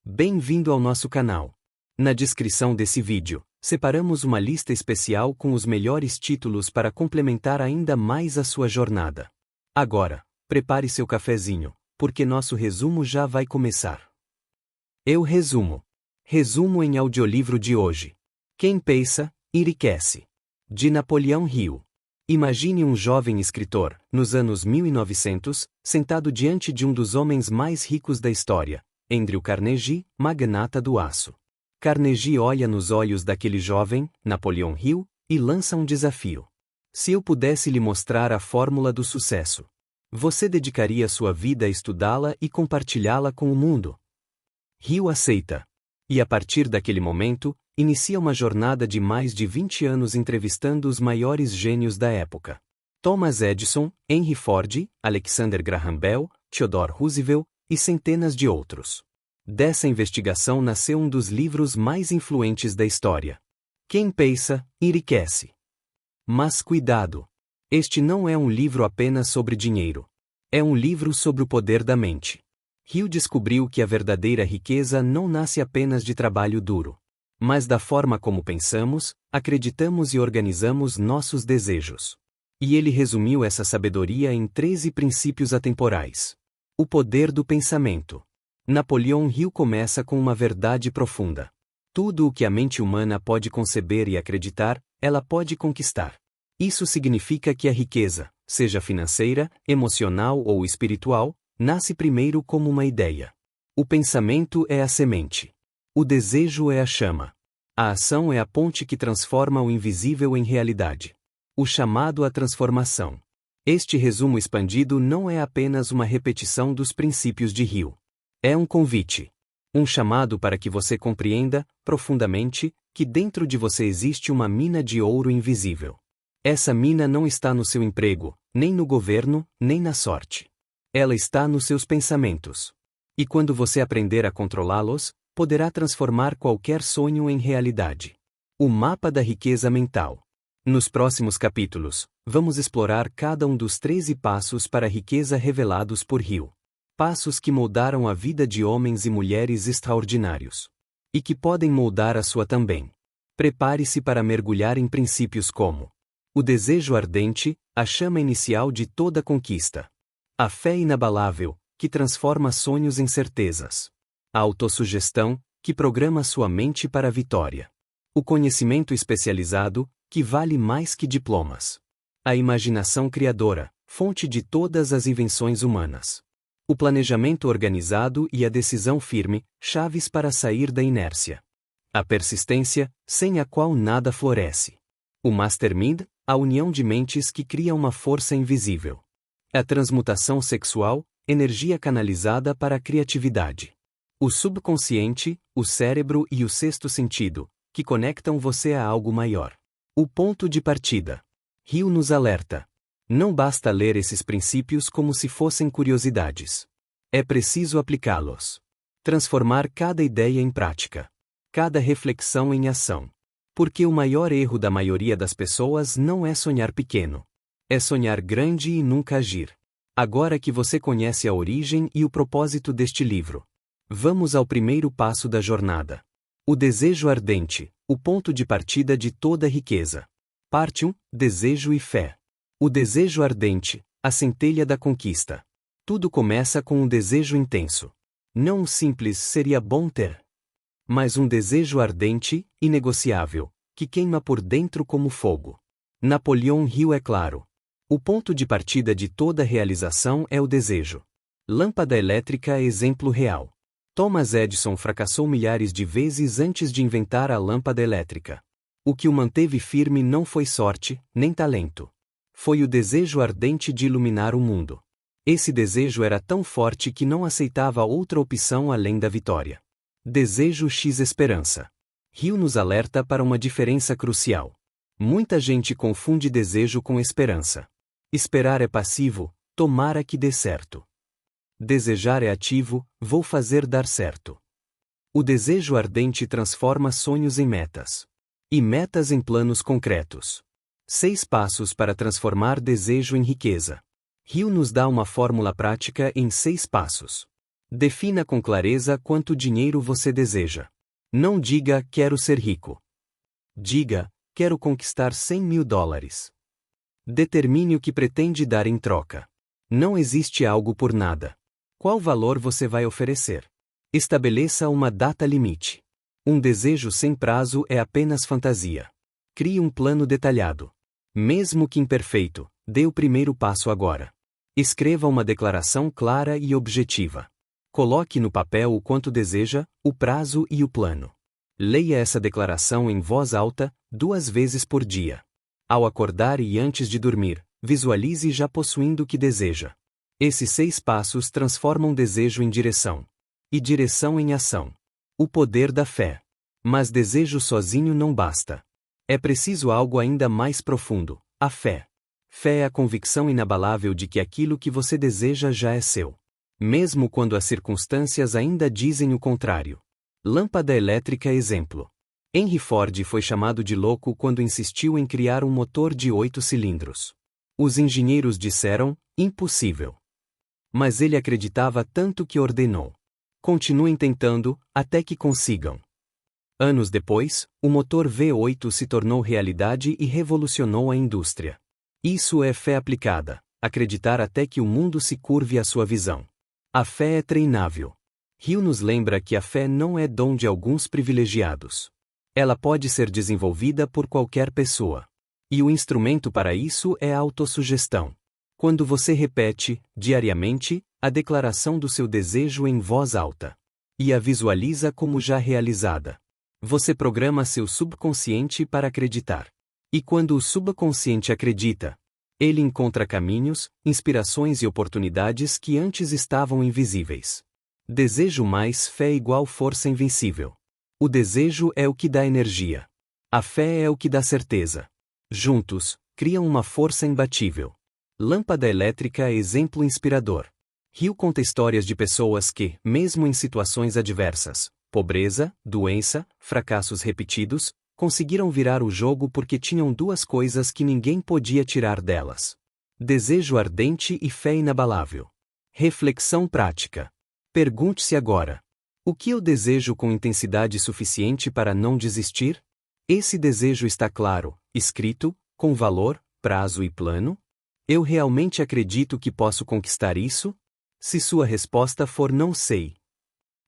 Bem-vindo ao nosso canal. Na descrição desse vídeo, separamos uma lista especial com os melhores títulos para complementar ainda mais a sua jornada. Agora, prepare seu cafezinho, porque nosso resumo já vai começar. Eu resumo. Resumo em audiolivro de hoje. Quem pensa, enriquece. De Napoleão Hill. Imagine um jovem escritor, nos anos 1900, sentado diante de um dos homens mais ricos da história, Andrew Carnegie, magnata do aço. Carnegie olha nos olhos daquele jovem, Napoleão Hill, e lança um desafio. Se eu pudesse lhe mostrar a fórmula do sucesso, você dedicaria sua vida a estudá-la e compartilhá-la com o mundo? Hill aceita. E a partir daquele momento, inicia uma jornada de mais de 20 anos entrevistando os maiores gênios da época. Thomas Edison, Henry Ford, Alexander Graham Bell, Theodore Roosevelt e centenas de outros. Dessa investigação nasceu um dos livros mais influentes da história. Quem pensa, enriquece. Mas cuidado! Este não é um livro apenas sobre dinheiro. É um livro sobre o poder da mente. Hill descobriu que a verdadeira riqueza não nasce apenas de trabalho duro, mas da forma como pensamos, acreditamos e organizamos nossos desejos. E ele resumiu essa sabedoria em 13 princípios atemporais. O poder do pensamento. Napoleão Hill começa com uma verdade profunda. Tudo o que a mente humana pode conceber e acreditar, ela pode conquistar. Isso significa que a riqueza, seja financeira, emocional ou espiritual, nasce primeiro como uma ideia. O pensamento é a semente. O desejo é a chama. A ação é a ponte que transforma o invisível em realidade. O chamado à transformação. Este resumo expandido não é apenas uma repetição dos princípios de Hill. É um convite. Um chamado para que você compreenda, profundamente, que dentro de você existe uma mina de ouro invisível. Essa mina não está no seu emprego, nem no governo, nem na sorte. Ela está nos seus pensamentos. E quando você aprender a controlá-los, poderá transformar qualquer sonho em realidade. O mapa da riqueza mental. Nos próximos capítulos, vamos explorar cada um dos 13 passos para a riqueza revelados por Hill. Passos que moldaram a vida de homens e mulheres extraordinários. E que podem moldar a sua também. Prepare-se para mergulhar em princípios como o desejo ardente, a chama inicial de toda conquista. A fé inabalável, que transforma sonhos em certezas. A autossugestão, que programa sua mente para a vitória. O conhecimento especializado, que vale mais que diplomas. A imaginação criadora, fonte de todas as invenções humanas. O planejamento organizado e a decisão firme, chaves para sair da inércia. A persistência, sem a qual nada floresce. O mastermind, a união de mentes que cria uma força invisível. A transmutação sexual, energia canalizada para a criatividade. O subconsciente, o cérebro e o sexto sentido, que conectam você a algo maior. O ponto de partida. Hill nos alerta. Não basta ler esses princípios como se fossem curiosidades. É preciso aplicá-los. Transformar cada ideia em prática. Cada reflexão em ação. Porque o maior erro da maioria das pessoas não é sonhar pequeno. É sonhar grande e nunca agir. Agora que você conhece a origem e o propósito deste livro, vamos ao primeiro passo da jornada. O desejo ardente, o ponto de partida de toda riqueza. Parte 1, desejo e fé. O desejo ardente, a centelha da conquista. Tudo começa com um desejo intenso. Não um simples seria bom ter, mas um desejo ardente, inegociável, que queima por dentro como fogo. Napoleão Hill é claro. O ponto de partida de toda realização é o desejo. Lâmpada elétrica é exemplo real. Thomas Edison fracassou milhares de vezes antes de inventar a lâmpada elétrica. O que o manteve firme não foi sorte, nem talento. Foi o desejo ardente de iluminar o mundo. Esse desejo era tão forte que não aceitava outra opção além da vitória. Desejo x esperança. Hill nos alerta para uma diferença crucial. Muita gente confunde desejo com esperança. Esperar é passivo, tomara que dê certo. Desejar é ativo, vou fazer dar certo. O desejo ardente transforma sonhos em metas. E metas em planos concretos. 6 passos para transformar desejo em riqueza. Hill nos dá uma fórmula prática em 6 passos. Defina com clareza quanto dinheiro você deseja. Não diga, quero ser rico. Diga, quero conquistar $100.000. Determine o que pretende dar em troca. Não existe algo por nada. Qual valor você vai oferecer? Estabeleça uma data limite. Um desejo sem prazo é apenas fantasia. Crie um plano detalhado. Mesmo que imperfeito, dê o primeiro passo agora. Escreva uma declaração clara e objetiva. Coloque no papel o quanto deseja, o prazo e o plano. Leia essa declaração em voz alta, 2 vezes por dia. Ao acordar e antes de dormir, visualize já possuindo o que deseja. Esses 6 passos transformam desejo em direção. E direção em ação. O poder da fé. Mas desejo sozinho não basta. É preciso algo ainda mais profundo, a fé. Fé é a convicção inabalável de que aquilo que você deseja já é seu. Mesmo quando as circunstâncias ainda dizem o contrário. Lâmpada elétrica exemplo. Henry Ford foi chamado de louco quando insistiu em criar um motor de 8 cilindros. Os engenheiros disseram, impossível. Mas ele acreditava tanto que ordenou. Continuem tentando, até que consigam. Anos depois, o motor V8 se tornou realidade e revolucionou a indústria. Isso é fé aplicada, acreditar até que o mundo se curve à sua visão. A fé é treinável. Hill nos lembra que a fé não é dom de alguns privilegiados. Ela pode ser desenvolvida por qualquer pessoa. E o instrumento para isso é a autossugestão. Quando você repete, diariamente, a declaração do seu desejo em voz alta. E a visualiza como já realizada. Você programa seu subconsciente para acreditar. E quando o subconsciente acredita, ele encontra caminhos, inspirações e oportunidades que antes estavam invisíveis. Desejo mais fé igual força invencível. O desejo é o que dá energia. A fé é o que dá certeza. Juntos, criam uma força imbatível. Lâmpada elétrica é exemplo inspirador. Hill conta histórias de pessoas que, mesmo em situações adversas, pobreza, doença, fracassos repetidos, conseguiram virar o jogo porque tinham 2 coisas que ninguém podia tirar delas: desejo ardente e fé inabalável. Reflexão prática. Pergunte-se agora: o que eu desejo com intensidade suficiente para não desistir? Esse desejo está claro, escrito, com valor, prazo e plano? Eu realmente acredito que posso conquistar isso? Se sua resposta for não sei,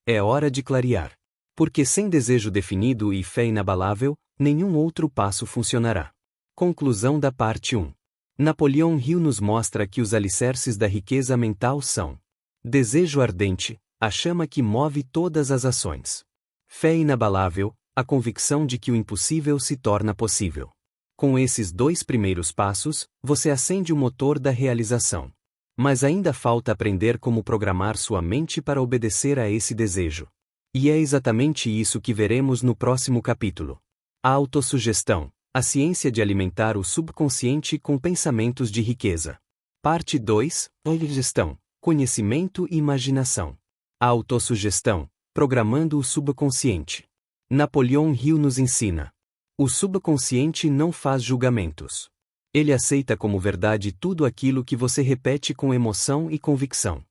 é hora de clarear. Porque sem desejo definido e fé inabalável, nenhum outro passo funcionará. Conclusão da parte 1. Napoleão Hill nos mostra que os alicerces da riqueza mental são: desejo ardente, a chama que move todas as ações. Fé inabalável, a convicção de que o impossível se torna possível. Com esses 2 primeiros passos, você acende o motor da realização. Mas ainda falta aprender como programar sua mente para obedecer a esse desejo. E é exatamente isso que veremos no próximo capítulo. A autossugestão, a ciência de alimentar o subconsciente com pensamentos de riqueza. Parte 2, Autossugestão, conhecimento e imaginação. A autossugestão, programando o subconsciente. Napoleão Hill nos ensina: o subconsciente não faz julgamentos. Ele aceita como verdade tudo aquilo que você repete com emoção e convicção.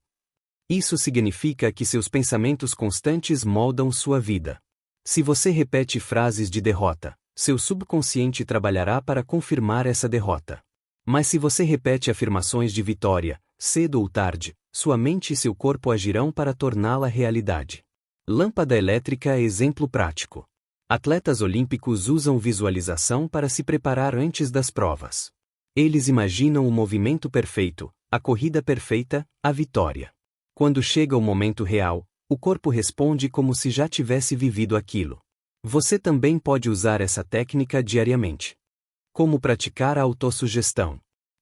Isso significa que seus pensamentos constantes moldam sua vida. Se você repete frases de derrota, seu subconsciente trabalhará para confirmar essa derrota. Mas se você repete afirmações de vitória, cedo ou tarde, sua mente e seu corpo agirão para torná-la realidade. Lâmpada elétrica é exemplo prático. Atletas olímpicos usam visualização para se preparar antes das provas. Eles imaginam o movimento perfeito, a corrida perfeita, a vitória. Quando chega o momento real, o corpo responde como se já tivesse vivido aquilo. Você também pode usar essa técnica diariamente. Como praticar a autossugestão?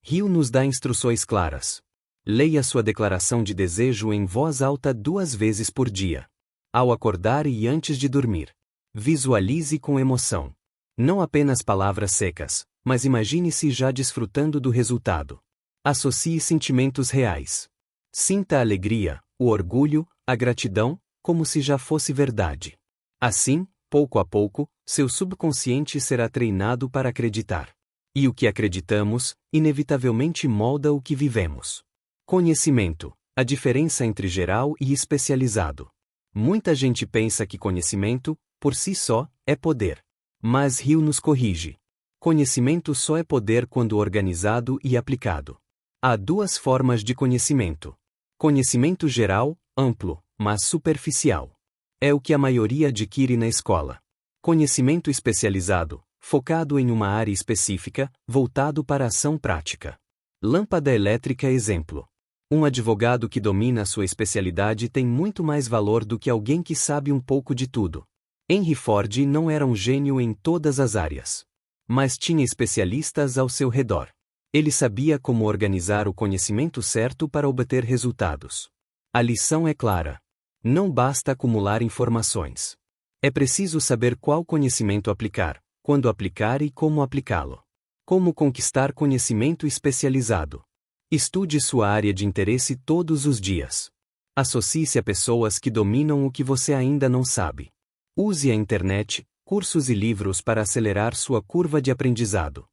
Hill nos dá instruções claras. Leia sua declaração de desejo em voz alta 2 vezes por dia. Ao acordar e antes de dormir. Visualize com emoção. Não apenas palavras secas, mas imagine-se já desfrutando do resultado. Associe sentimentos reais. Sinta a alegria, o orgulho, a gratidão, como se já fosse verdade. Assim, pouco a pouco, seu subconsciente será treinado para acreditar. E o que acreditamos, inevitavelmente molda o que vivemos. Conhecimento, A diferença entre geral e especializado. Muita gente pensa que conhecimento, por si só, é poder. Mas Hill nos corrige. Conhecimento só é poder quando organizado e aplicado. Há duas formas de conhecimento. Conhecimento geral, amplo, mas superficial. É o que a maioria adquire na escola. Conhecimento especializado, focado em uma área específica, voltado para a ação prática. Lâmpada elétrica exemplo. Um advogado que domina sua especialidade tem muito mais valor do que alguém que sabe um pouco de tudo. Henry Ford não era um gênio em todas as áreas. Mas tinha especialistas ao seu redor. Ele sabia como organizar o conhecimento certo para obter resultados. A lição é clara. Não basta acumular informações. É preciso saber qual conhecimento aplicar, quando aplicar e como aplicá-lo. Como conquistar conhecimento especializado. Estude sua área de interesse todos os dias. Associe-se a pessoas que dominam o que você ainda não sabe. Use a internet, cursos e livros para acelerar sua curva de aprendizado.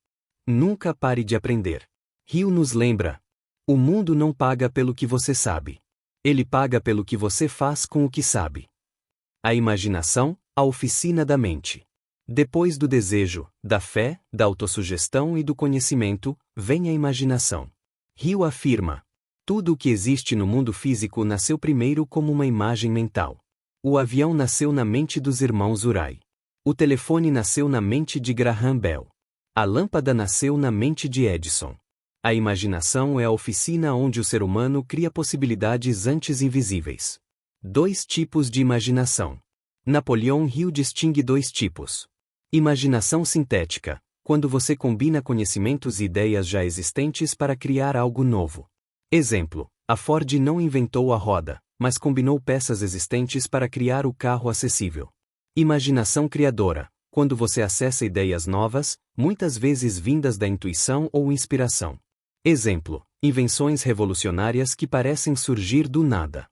Nunca pare de aprender. Hill nos lembra: o mundo não paga pelo que você sabe. Ele paga pelo que você faz com o que sabe. A imaginação, a oficina da mente. Depois do desejo, da fé, da autossugestão e do conhecimento, vem a imaginação. Hill afirma: tudo o que existe no mundo físico nasceu primeiro como uma imagem mental. O avião nasceu na mente dos irmãos Wright. O telefone nasceu na mente de Graham Bell. A lâmpada nasceu na mente de Edison. A imaginação é a oficina onde o ser humano cria possibilidades antes invisíveis. 2 tipos de imaginação. Napoleon Hill distingue 2 tipos. Imaginação sintética, quando você combina conhecimentos e ideias já existentes para criar algo novo. Exemplo: a Ford não inventou a roda, mas combinou peças existentes para criar o carro acessível. Imaginação criadora, quando você acessa ideias novas, muitas vezes vindas da intuição ou inspiração. Exemplo: invenções revolucionárias que parecem surgir do nada.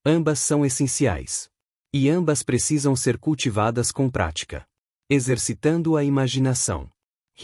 Ambas são essenciais. E ambas precisam ser cultivadas com prática. Exercitando a imaginação.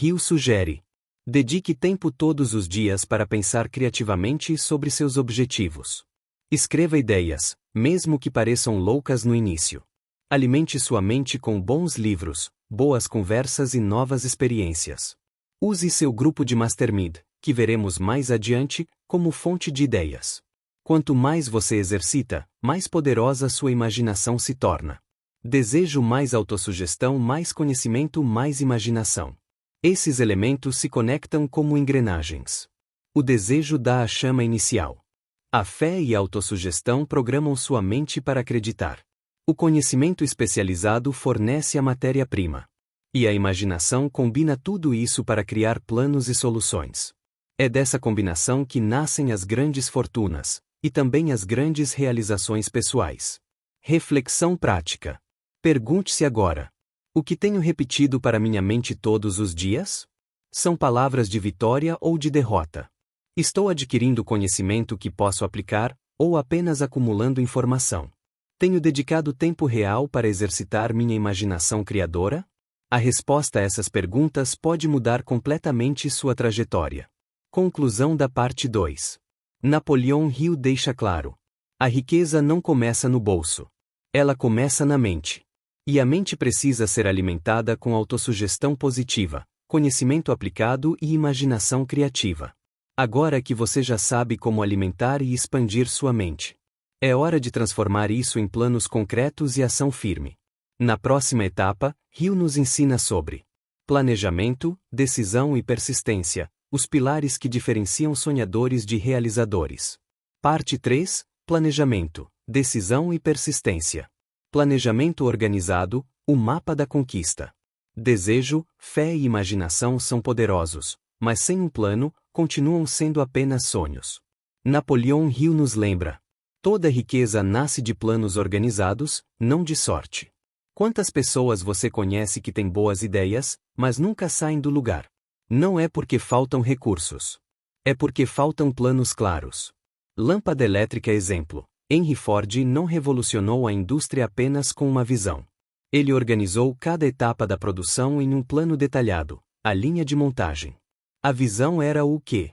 Hill sugere: dedique tempo todos os dias para pensar criativamente sobre seus objetivos. Escreva ideias, mesmo que pareçam loucas no início. Alimente sua mente com bons livros, boas conversas e novas experiências. Use seu grupo de Mastermind, que veremos mais adiante, como fonte de ideias. Quanto mais você exercita, mais poderosa sua imaginação se torna. Desejo mais autossugestão, mais conhecimento, mais imaginação. Esses elementos se conectam como engrenagens. O desejo dá a chama inicial. A fé e a autossugestão programam sua mente para acreditar. O conhecimento especializado fornece a matéria-prima. E a imaginação combina tudo isso para criar planos e soluções. É dessa combinação que nascem as grandes fortunas, e também as grandes realizações pessoais. Reflexão prática. Pergunte-se agora: o que tenho repetido para minha mente todos os dias? São palavras de vitória ou de derrota? Estou adquirindo conhecimento que posso aplicar, ou apenas acumulando informação? Tenho dedicado tempo real para exercitar minha imaginação criadora? A resposta a essas perguntas pode mudar completamente sua trajetória. Conclusão da parte 2. Napoleon Hill deixa claro: a riqueza não começa no bolso. Ela começa na mente. E a mente precisa ser alimentada com autossugestão positiva, conhecimento aplicado e imaginação criativa. Agora que você já sabe como alimentar e expandir sua mente, é hora de transformar isso em planos concretos e ação firme. Na próxima etapa, Hill nos ensina sobre planejamento, decisão e persistência, os pilares que diferenciam sonhadores de realizadores. Parte 3: Planejamento, decisão e persistência. Planejamento organizado, o mapa da conquista. Desejo, fé e imaginação são poderosos, mas sem um plano, continuam sendo apenas sonhos. Napoleon Hill nos lembra: toda riqueza nasce de planos organizados, não de sorte. Quantas pessoas você conhece que têm boas ideias, mas nunca saem do lugar? Não é porque faltam recursos. É porque faltam planos claros. Lâmpada elétrica exemplo. Henry Ford não revolucionou a indústria apenas com uma visão. Ele organizou cada etapa da produção em um plano detalhado, a linha de montagem. A visão era o quê?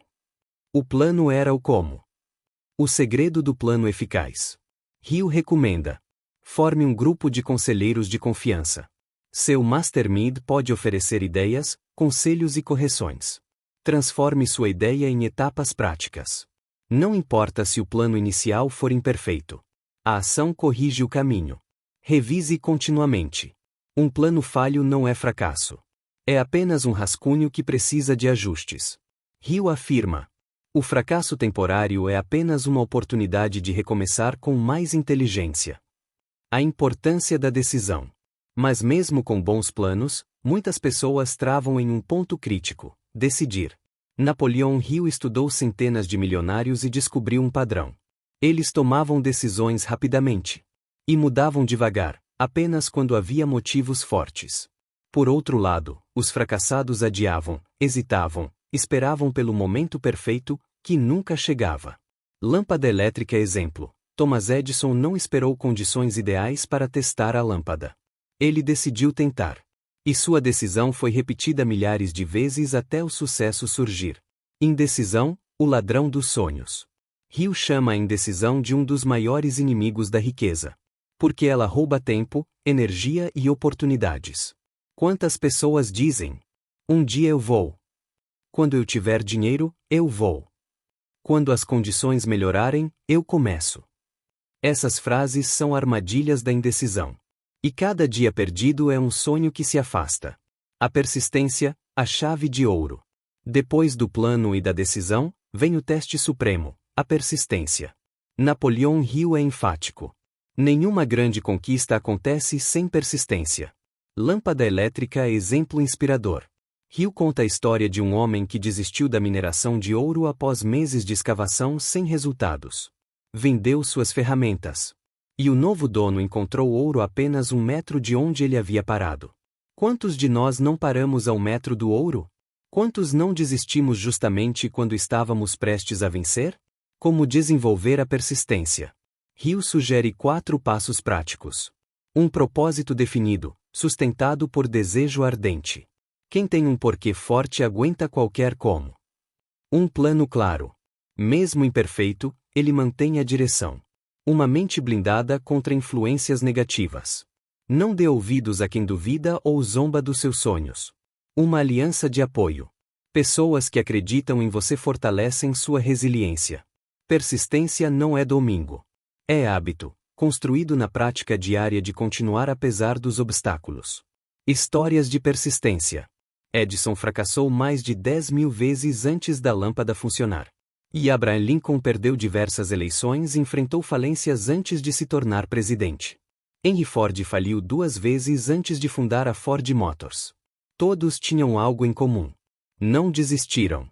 O plano era o como. O segredo do plano eficaz. Hill recomenda: forme um grupo de conselheiros de confiança. Seu mastermind pode oferecer ideias, conselhos e correções. Transforme sua ideia em etapas práticas. Não importa se o plano inicial for imperfeito. A ação corrige o caminho. Revise continuamente. Um plano falho não é fracasso. É apenas um rascunho que precisa de ajustes. Hill afirma: o fracasso temporário é apenas uma oportunidade de recomeçar com mais inteligência. A importância da decisão. Mas mesmo com bons planos, muitas pessoas travam em um ponto crítico: decidir. Napoleão Hill estudou centenas de milionários e descobriu um padrão. Eles tomavam decisões rapidamente. E mudavam devagar, apenas quando havia motivos fortes. Por outro lado, os fracassados adiavam, hesitavam, esperavam pelo momento perfeito, que nunca chegava. Lâmpada elétrica exemplo. Thomas Edison não esperou condições ideais para testar a lâmpada. Ele decidiu tentar. E sua decisão foi repetida milhares de vezes até o sucesso surgir. Indecisão, o ladrão dos sonhos. Hill chama a indecisão de um dos maiores inimigos da riqueza. Porque ela rouba tempo, energia e oportunidades. Quantas pessoas dizem: um dia eu vou. Quando eu tiver dinheiro, eu vou. Quando as condições melhorarem, eu começo. Essas frases são armadilhas da indecisão. E cada dia perdido é um sonho que se afasta. A persistência, a chave de ouro. Depois do plano e da decisão, vem o teste supremo, a persistência. Napoleão Hill é enfático. Nenhuma grande conquista acontece sem persistência. Lâmpada elétrica é exemplo inspirador. Hill conta a história de um homem que desistiu da mineração de ouro após meses de escavação sem resultados. Vendeu suas ferramentas. E o novo dono encontrou ouro apenas 1 metro de onde ele havia parado. Quantos de nós não paramos a 1 metro do ouro? Quantos não desistimos justamente quando estávamos prestes a vencer? Como desenvolver a persistência? Hill sugere 4 passos práticos. Um propósito definido, sustentado por desejo ardente. Quem tem um porquê forte aguenta qualquer como. Um plano claro. Mesmo imperfeito, ele mantém a direção. Uma mente blindada contra influências negativas. Não dê ouvidos a quem duvida ou zomba dos seus sonhos. Uma aliança de apoio. Pessoas que acreditam em você fortalecem sua resiliência. Persistência não é domingo. É hábito, construído na prática diária de continuar apesar dos obstáculos. Histórias de persistência. Edison fracassou mais de 10.000 vezes antes da lâmpada funcionar. E Abraham Lincoln perdeu diversas eleições e enfrentou falências antes de se tornar presidente. Henry Ford faliu 2 vezes antes de fundar a Ford Motors. Todos tinham algo em comum. Não desistiram.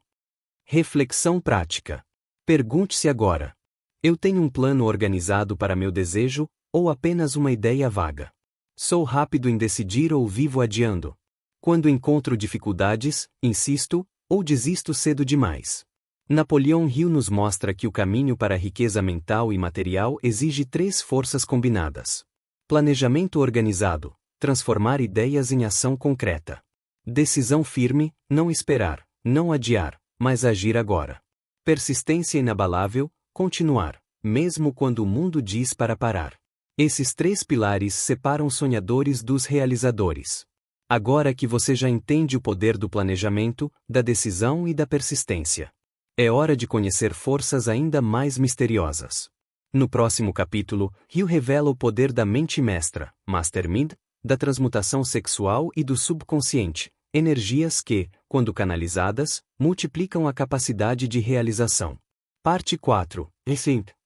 Reflexão prática. Pergunte-se agora: eu tenho um plano organizado para meu desejo, ou apenas uma ideia vaga? Sou rápido em decidir ou vivo adiando? Quando encontro dificuldades, insisto, ou desisto cedo demais? Napoleão Hill nos mostra que o caminho para a riqueza mental e material exige 3 forças combinadas. Planejamento organizado, transformar ideias em ação concreta. Decisão firme, não esperar, não adiar, mas agir agora. Persistência inabalável, continuar, mesmo quando o mundo diz para parar. Esses 3 pilares separam os sonhadores dos realizadores. Agora que você já entende o poder do planejamento, da decisão e da persistência, é hora de conhecer forças ainda mais misteriosas. No próximo capítulo, Hill revela o poder da mente mestra, mastermind, da transmutação sexual e do subconsciente, energias que, quando canalizadas, multiplicam a capacidade de realização. Parte 4.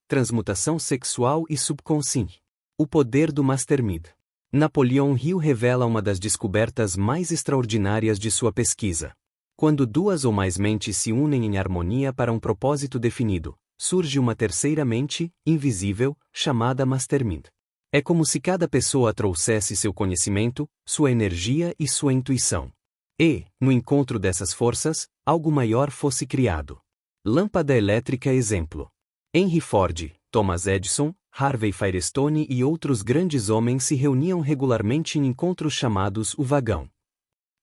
Transmutação sexual e subconsciente. O poder do mastermind. Napoleão Hill revela uma das descobertas mais extraordinárias de sua pesquisa. Quando 2 ou mais mentes se unem em harmonia para um propósito definido, surge uma terceira mente, invisível, chamada mastermind. É como se cada pessoa trouxesse seu conhecimento, sua energia e sua intuição. E, no encontro dessas forças, algo maior fosse criado. Lâmpada elétrica exemplo. Henry Ford, Thomas Edison, Harvey Firestone e outros grandes homens se reuniam regularmente em encontros chamados o vagão.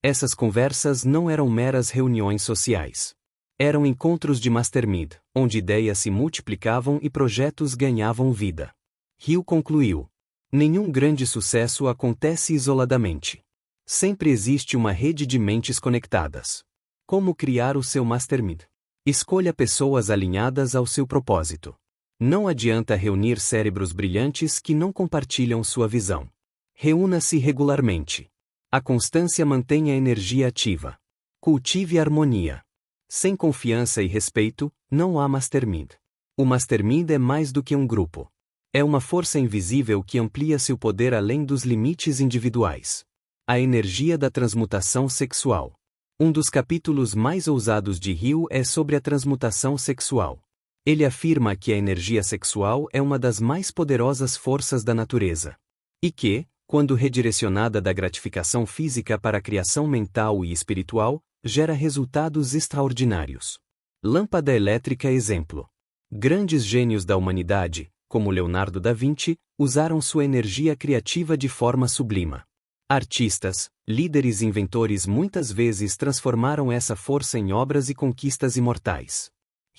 Essas conversas não eram meras reuniões sociais. Eram encontros de mastermind, onde ideias se multiplicavam e projetos ganhavam vida. Hill concluiu: nenhum grande sucesso acontece isoladamente. Sempre existe uma rede de mentes conectadas. Como criar o seu mastermind? Escolha pessoas alinhadas ao seu propósito. Não adianta reunir cérebros brilhantes que não compartilham sua visão. Reúna-se regularmente. A constância mantém a energia ativa. Cultive harmonia. Sem confiança e respeito, não há mastermind. O mastermind é mais do que um grupo. É uma força invisível que amplia seu poder além dos limites individuais. A energia da transmutação sexual. Um dos capítulos mais ousados de Hill é sobre a transmutação sexual. Ele afirma que a energia sexual é uma das mais poderosas forças da natureza. E que, quando redirecionada da gratificação física para a criação mental e espiritual, gera resultados extraordinários. Lâmpada elétrica exemplo. Grandes gênios da humanidade, como Leonardo da Vinci, usaram sua energia criativa de forma sublima. Artistas, líderes e inventores muitas vezes transformaram essa força em obras e conquistas imortais.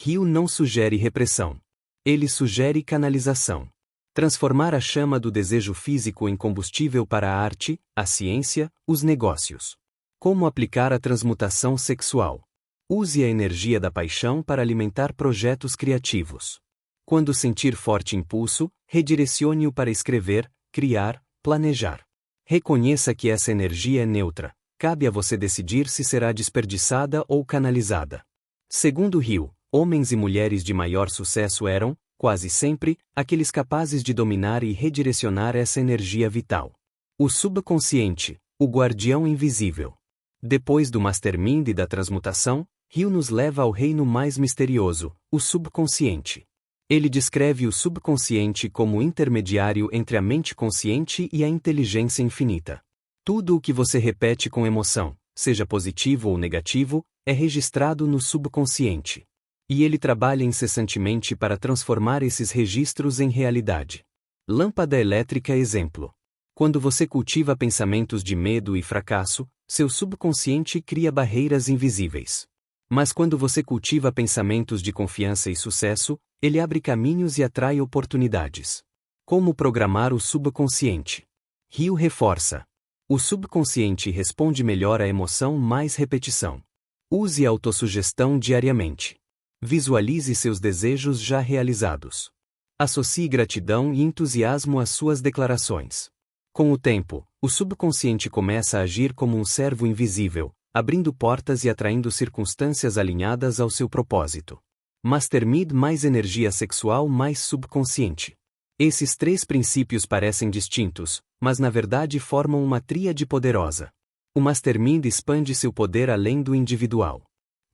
Hill não sugere repressão. Ele sugere canalização. Transformar a chama do desejo físico em combustível para a arte, a ciência, os negócios. Como aplicar a transmutação sexual? Use a energia da paixão para alimentar projetos criativos. Quando sentir forte impulso, redirecione-o para escrever, criar, planejar. Reconheça que essa energia é neutra. Cabe a você decidir se será desperdiçada ou canalizada. Segundo Hill, homens e mulheres de maior sucesso eram, quase sempre, aqueles capazes de dominar e redirecionar essa energia vital. O subconsciente, o guardião invisível. Depois do mastermind e da transmutação, Hill nos leva ao reino mais misterioso, o subconsciente. Ele descreve o subconsciente como o intermediário entre a mente consciente e a inteligência infinita. Tudo o que você repete com emoção, seja positivo ou negativo, é registrado no subconsciente. E ele trabalha incessantemente para transformar esses registros em realidade. Lâmpada elétrica exemplo. Quando você cultiva pensamentos de medo e fracasso, seu subconsciente cria barreiras invisíveis. Mas quando você cultiva pensamentos de confiança e sucesso, ele abre caminhos e atrai oportunidades. Como programar o subconsciente? Hill reforça. O subconsciente responde melhor à emoção mais repetição. Use a autossugestão diariamente. Visualize seus desejos já realizados. Associe gratidão e entusiasmo às suas declarações. Com o tempo, o subconsciente começa a agir como um servo invisível, abrindo portas e atraindo circunstâncias alinhadas ao seu propósito. Mastermind mais energia sexual mais subconsciente. Esses três princípios parecem distintos, mas na verdade formam uma tríade poderosa. O mastermind expande seu poder além do individual.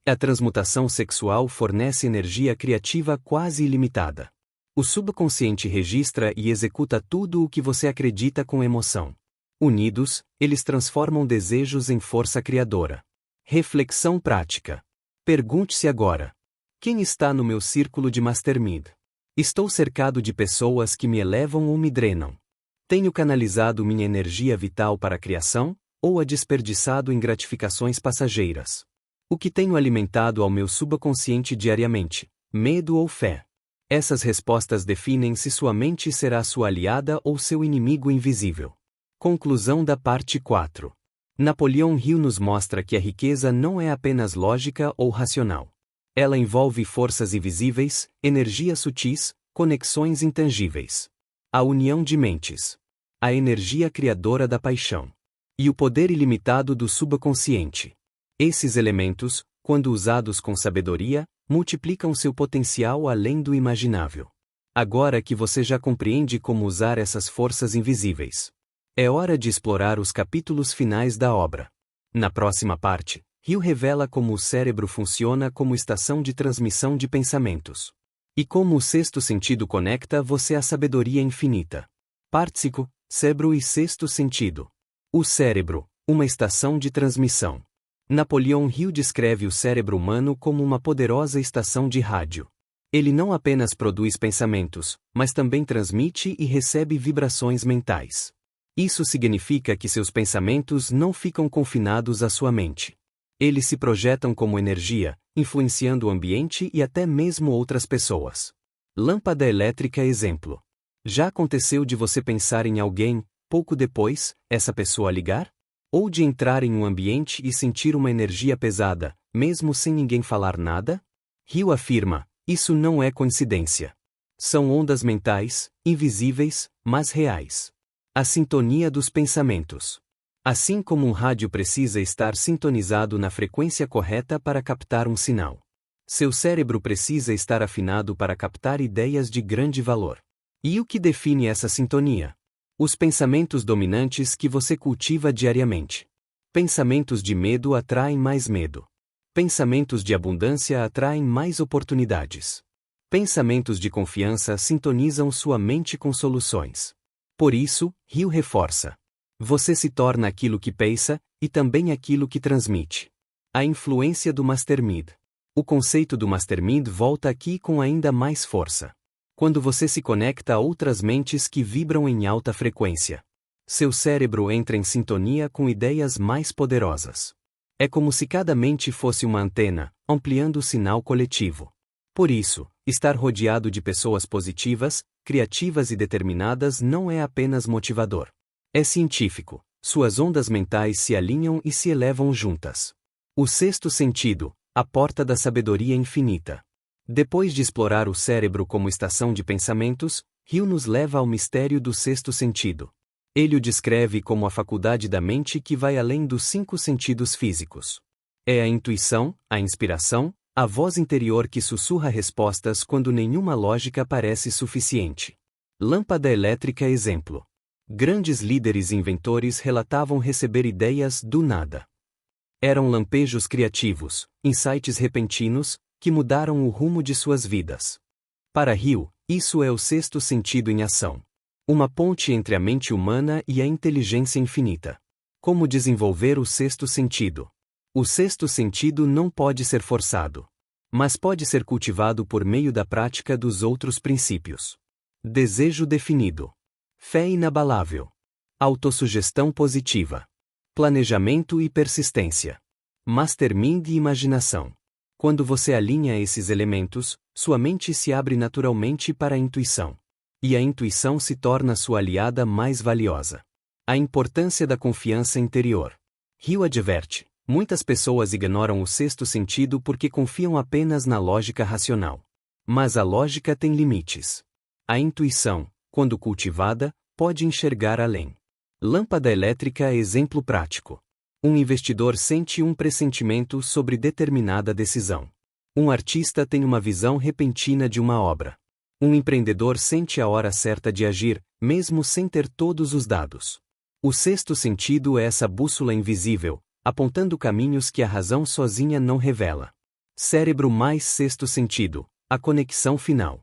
A transmutação sexual fornece energia criativa quase ilimitada. O subconsciente registra e executa tudo o que você acredita com emoção. Unidos, eles transformam desejos em força criadora. Reflexão prática. Pergunte-se agora: quem está no meu círculo de mastermind? Estou cercado de pessoas que me elevam ou me drenam? Tenho canalizado minha energia vital para a criação, ou a desperdiçado em gratificações passageiras? O que tenho alimentado ao meu subconsciente diariamente? Medo ou fé? Essas respostas definem se sua mente será sua aliada ou seu inimigo invisível. Conclusão da parte 4. Napoleão Hill nos mostra que a riqueza não é apenas lógica ou racional. Ela envolve forças invisíveis, energias sutis, conexões intangíveis. A união de mentes. A energia criadora da paixão. E o poder ilimitado do subconsciente. Esses elementos, quando usados com sabedoria, multiplicam seu potencial além do imaginável. Agora que você já compreende como usar essas forças invisíveis, é hora de explorar os capítulos finais da obra. Na próxima parte, Hill revela como o cérebro funciona como estação de transmissão de pensamentos. E como o sexto sentido conecta você à sabedoria infinita. Parte 5, Cérebro e sexto sentido. O cérebro, uma estação de transmissão. Napoleão Hill descreve o cérebro humano como uma poderosa estação de rádio. Ele não apenas produz pensamentos, mas também transmite e recebe vibrações mentais. Isso significa que seus pensamentos não ficam confinados à sua mente. Eles se projetam como energia, influenciando o ambiente e até mesmo outras pessoas. Lâmpada elétrica exemplo. Já aconteceu de você pensar em alguém, pouco depois, essa pessoa ligar? Ou de entrar em um ambiente e sentir uma energia pesada, mesmo sem ninguém falar nada? Hill afirma, isso não é coincidência. São ondas mentais, invisíveis, mas reais. A sintonia dos pensamentos. Assim como um rádio precisa estar sintonizado na frequência correta para captar um sinal. Seu cérebro precisa estar afinado para captar ideias de grande valor. E o que define essa sintonia? Os pensamentos dominantes que você cultiva diariamente. Pensamentos de medo atraem mais medo. Pensamentos de abundância atraem mais oportunidades. Pensamentos de confiança sintonizam sua mente com soluções. Por isso, Hill reforça. Você se torna aquilo que pensa, e também aquilo que transmite. A influência do Mastermind. O conceito do Mastermind volta aqui com ainda mais força. Quando você se conecta a outras mentes que vibram em alta frequência, seu cérebro entra em sintonia com ideias mais poderosas. É como se cada mente fosse uma antena, ampliando o sinal coletivo. Por isso, estar rodeado de pessoas positivas, criativas e determinadas não é apenas motivador. É científico. Suas ondas mentais se alinham e se elevam juntas. O sexto sentido, a porta da sabedoria infinita. Depois de explorar o cérebro como estação de pensamentos, Hill nos leva ao mistério do sexto sentido. Ele o descreve como a faculdade da mente que vai além dos 5 sentidos físicos. É a intuição, a inspiração, a voz interior que sussurra respostas quando nenhuma lógica parece suficiente. Lâmpada elétrica exemplo. Grandes líderes e inventores relatavam receber ideias do nada. Eram lampejos criativos, insights repentinos, que mudaram o rumo de suas vidas. Para Hill, isso é o sexto sentido em ação. Uma ponte entre a mente humana e a inteligência infinita. Como desenvolver o sexto sentido? O sexto sentido não pode ser forçado, mas pode ser cultivado por meio da prática dos outros princípios. Desejo definido. Fé inabalável. Autossugestão positiva. Planejamento e persistência. Mastermind e imaginação. Quando você alinha esses elementos, sua mente se abre naturalmente para a intuição. E a intuição se torna sua aliada mais valiosa. A importância da confiança interior. Hill adverte, muitas pessoas ignoram o sexto sentido porque confiam apenas na lógica racional. Mas a lógica tem limites. A intuição, quando cultivada, pode enxergar além. Lâmpada elétrica é exemplo prático. Um investidor sente um pressentimento sobre determinada decisão. Um artista tem uma visão repentina de uma obra. Um empreendedor sente a hora certa de agir, mesmo sem ter todos os dados. O sexto sentido é essa bússola invisível, apontando caminhos que a razão sozinha não revela. Cérebro mais sexto sentido, a conexão final.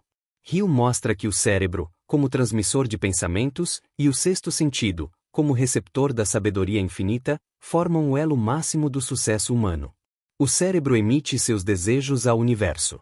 Hill mostra que o cérebro, como transmissor de pensamentos, e o sexto sentido, como receptor da sabedoria infinita, formam o elo máximo do sucesso humano. O cérebro emite seus desejos ao universo.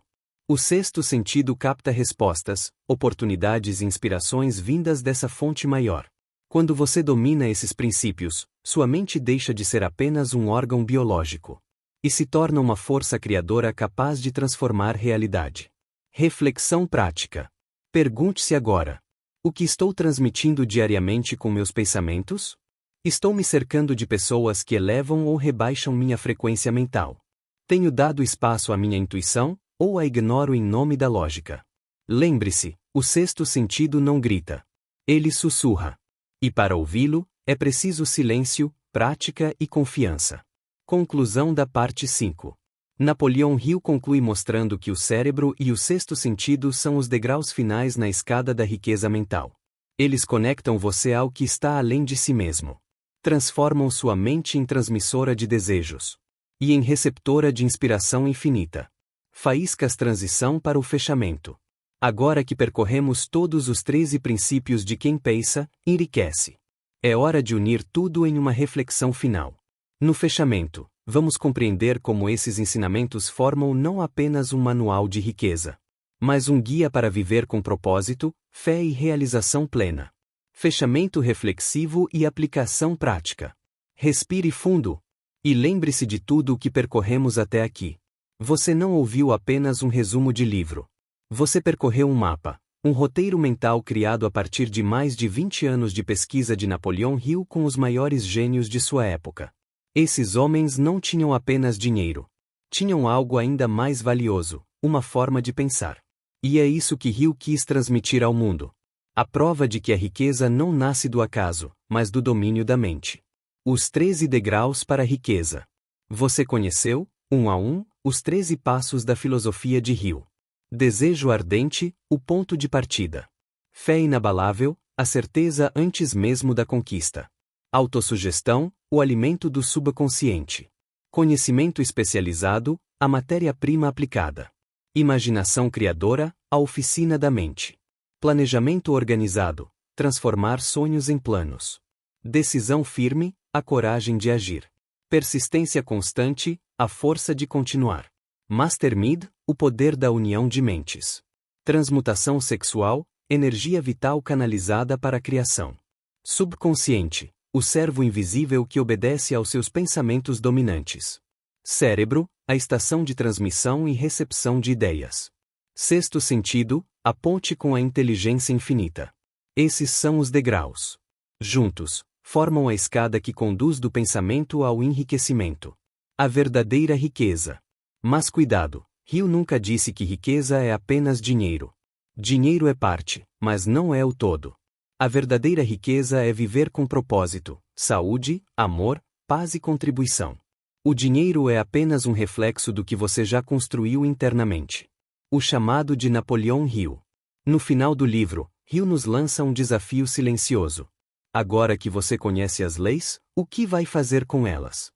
O sexto sentido capta respostas, oportunidades e inspirações vindas dessa fonte maior. Quando você domina esses princípios, sua mente deixa de ser apenas um órgão biológico e se torna uma força criadora capaz de transformar realidade. Reflexão prática. Pergunte-se agora: o que estou transmitindo diariamente com meus pensamentos? Estou me cercando de pessoas que elevam ou rebaixam minha frequência mental? Tenho dado espaço à minha intuição, ou a ignoro em nome da lógica? Lembre-se, o sexto sentido não grita. Ele sussurra. E para ouvi-lo, é preciso silêncio, prática e confiança. Conclusão da parte 5. Napoleon Hill conclui mostrando que o cérebro e o sexto sentido são os degraus finais na escada da riqueza mental. Eles conectam você ao que está além de si mesmo. Transformam sua mente em transmissora de desejos e em receptora de inspiração infinita. Faíscas transição para o fechamento. Agora que percorremos todos os 13 princípios de quem pensa, enriquece. É hora de unir tudo em uma reflexão final. No fechamento, vamos compreender como esses ensinamentos formam não apenas um manual de riqueza, mas um guia para viver com propósito, fé e realização plena. Fechamento reflexivo e aplicação prática. Respire fundo. E lembre-se de tudo o que percorremos até aqui. Você não ouviu apenas um resumo de livro. Você percorreu um mapa, um roteiro mental criado a partir de mais de 20 anos de pesquisa de Napoleon Hill com os maiores gênios de sua época. Esses homens não tinham apenas dinheiro. Tinham algo ainda mais valioso, uma forma de pensar. E é isso que Hill quis transmitir ao mundo. A prova de que a riqueza não nasce do acaso, mas do domínio da mente. Os 13 degraus para a riqueza. Você conheceu, um a um, os 13 passos da filosofia de Hill. Desejo ardente, o ponto de partida. Fé inabalável, a certeza antes mesmo da conquista. Autossugestão, o alimento do subconsciente. Conhecimento especializado, a matéria-prima aplicada. Imaginação criadora, a oficina da mente. Planejamento organizado, transformar sonhos em planos. Decisão firme, a coragem de agir. Persistência constante, a força de continuar. Mastermind, o poder da união de mentes. Transmutação sexual, energia vital canalizada para a criação. Subconsciente, o servo invisível que obedece aos seus pensamentos dominantes. Cérebro, a estação de transmissão e recepção de ideias. Sexto sentido, a ponte com a inteligência infinita. Esses são os degraus. Juntos, formam a escada que conduz do pensamento ao enriquecimento. A verdadeira riqueza. Mas cuidado, Hill nunca disse que riqueza é apenas dinheiro. Dinheiro é parte, mas não é o todo. A verdadeira riqueza é viver com propósito, saúde, amor, paz e contribuição. O dinheiro é apenas um reflexo do que você já construiu internamente. O chamado de Napoleon Hill. No final do livro, Hill nos lança um desafio silencioso. Agora que você conhece as leis, o que vai fazer com elas?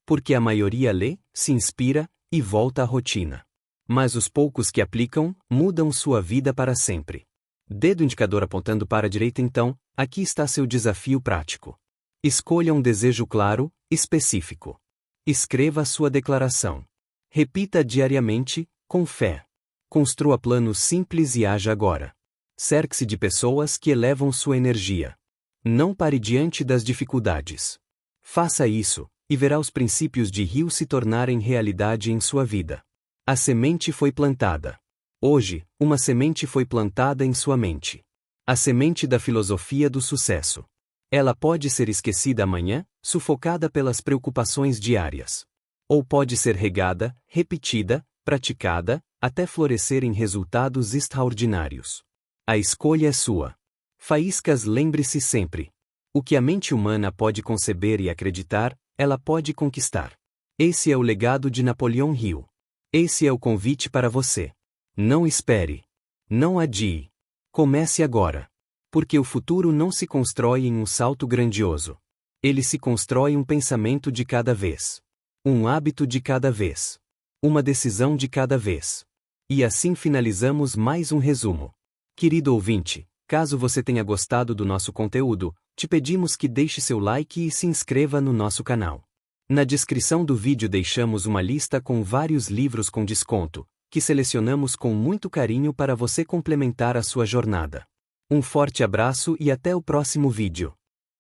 Porque a maioria lê, se inspira e volta à rotina. Mas os poucos que aplicam, mudam sua vida para sempre. Dedo indicador apontando para a direita então, aqui está seu desafio prático. Escolha um desejo claro, específico. Escreva sua declaração. Repita diariamente, com fé. Construa planos simples e haja agora. Cerque-se de pessoas que elevam sua energia. Não pare diante das dificuldades. Faça isso, e verá os princípios de Hill se tornarem realidade em sua vida. A semente foi plantada. Hoje, uma semente foi plantada em sua mente. A semente da filosofia do sucesso. Ela pode ser esquecida amanhã, sufocada pelas preocupações diárias. Ou pode ser regada, repetida, praticada, até florescer em resultados extraordinários. A escolha é sua. Faíscas, lembre-se sempre. O que a mente humana pode conceber e acreditar, ela pode conquistar. Esse é o legado de Napoleon Hill. Esse é o convite para você. Não espere. Não adie. Comece agora. Porque o futuro não se constrói em um salto grandioso. Ele se constrói um pensamento de cada vez. Um hábito de cada vez. Uma decisão de cada vez. E assim finalizamos mais um resumo. Querido ouvinte, caso você tenha gostado do nosso conteúdo, te pedimos que deixe seu like e se inscreva no nosso canal. Na descrição do vídeo deixamos uma lista com vários livros com desconto, que selecionamos com muito carinho para você complementar a sua jornada. Um forte abraço e até o próximo vídeo.